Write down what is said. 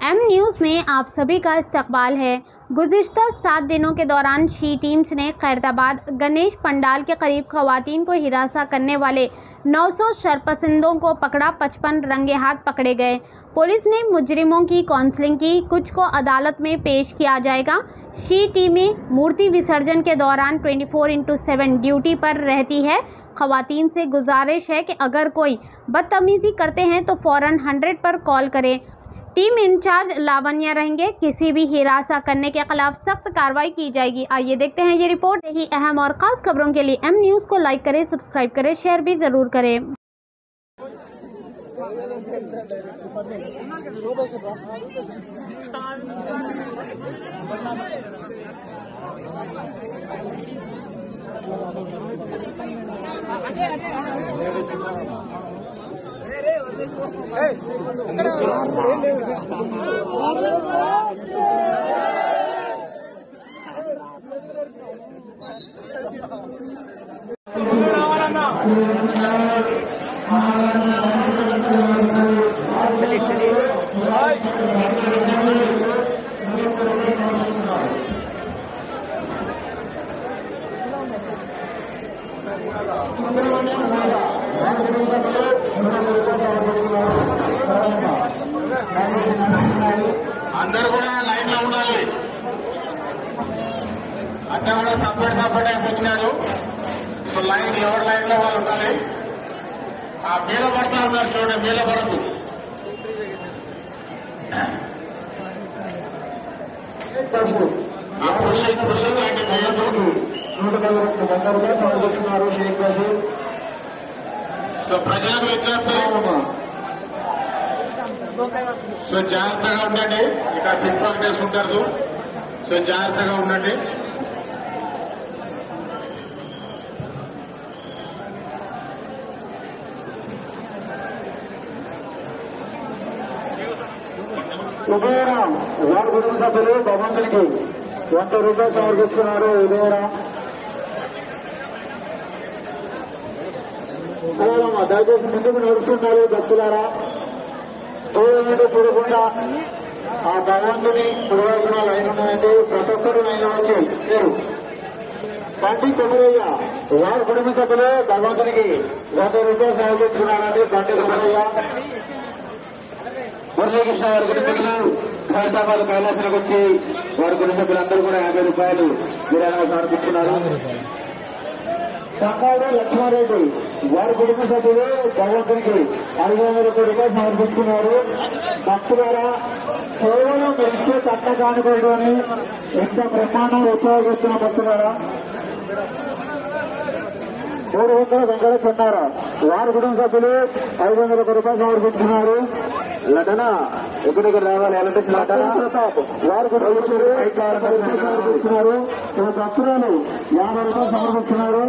M news में आप सभी का इस्तकबाल है। गुज़िश्ता 7 दिनों के दौरान शी टीम्स ने खैरताबाद गणेश पंडाल के करीब खवातीन को हिरासा करने वाले 900 शरपसंदों को पकड़ा। 55 रंगे हाथ पकड़े गए। पुलिस ने मुजरिमों की काउंसलिंग की, कुछ को अदालत में पेश किया जाएगा। शी टीमें मूर्ति विसर्जन के दौरान 24/7 ड्यूटी पर रहती है। खवातीन से गुजारिश है कि अगर कोई बदतमीज़ी करते हैं तो फ़ौरन 100 पर कॉल करें। टीम इंचार्ज लावण्या रहेंगे। किसी भी हिरासा करने के खिलाफ सख्त कार्रवाई की जाएगी। आइए देखते हैं ये रिपोर्ट। यही अहम और खास खबरों के लिए एम न्यूज़ को लाइक करें, सब्सक्राइब करें, शेयर भी जरूर करें। అందరూ కూడా లైన్ లో ఉండాలి. అంతా కూడా సపరేట్ వచ్చినారు. సో లైన్ ఎవరి లైన్ లో వాళ్ళు ఉండాలి. ఆ మీద పడతా ఉన్నారు చూడండి, మీద పడద్దు. ఆ పురుషులు లాంటి వేయద్దు. సో ప్రజలకు విజ్ఞప్తి, సో జాగ్రత్తగా ఉండండి. ఇక్కడ పిక్ పాకెటర్స్ ఉంటారు. సో జాగ్రత్తగా ఉండండి. ఉదయరాం వార్డు కుటుంబ సభ్యులు భగవంతునికి 100 రూపాయలు సమర్పిస్తున్నారు. ఉదయరాం దయచేసి ముందుకు నడుస్తున్నారు. భక్తులారా, దూరం చూడకుండా ఆ భగవంతుని పురవైపున లైన్ ఉన్నాయండి. ప్రతి ఒక్కరు లైన్ వచ్చి మీరు బండి కొమరయ్య వార్డు కుటుంబ సభ్యులు భగవంతునికి 100 రూపాయలు సమర్పిస్తున్నారండి. బండి కొమరయ్య మురళీకృష్ణ వారి కుటుంబీకులు ఖైరతాబాద్ కైలాసానికి వచ్చి వారి కుటుంబ సభ్యులందరూ కూడా 50 రూపాయలు విరాళంగా సమర్పిస్తున్నారు. సంగాడు లక్ష్మారెడ్డి వారి కుటుంబ సభ్యులు భగవంతునికి 500 రూపాయలు సమర్పిస్తున్నారు. భక్తులారా, కేవలం ఇచ్చే తట్ట కానుకోవడం అని ఎంత బ్రహ్మాండంగా ఉపయోగిస్తున్న భక్తులారా, 300 వెంకట చెన్నారా వారి కుటుంబ సభ్యులు 500 రూపాయలు సమర్పిస్తున్నారు. లటన ఎక్కడికి రావాలి ఎలక్ట్రిషన్ లటన ప్రతాప్ వారి కుటుంబ సభ్యులు 500 రూపాయలు సమర్పిస్తున్నారు. భక్తులను 50 రూపాయలు సమర్పిస్తున్నారు.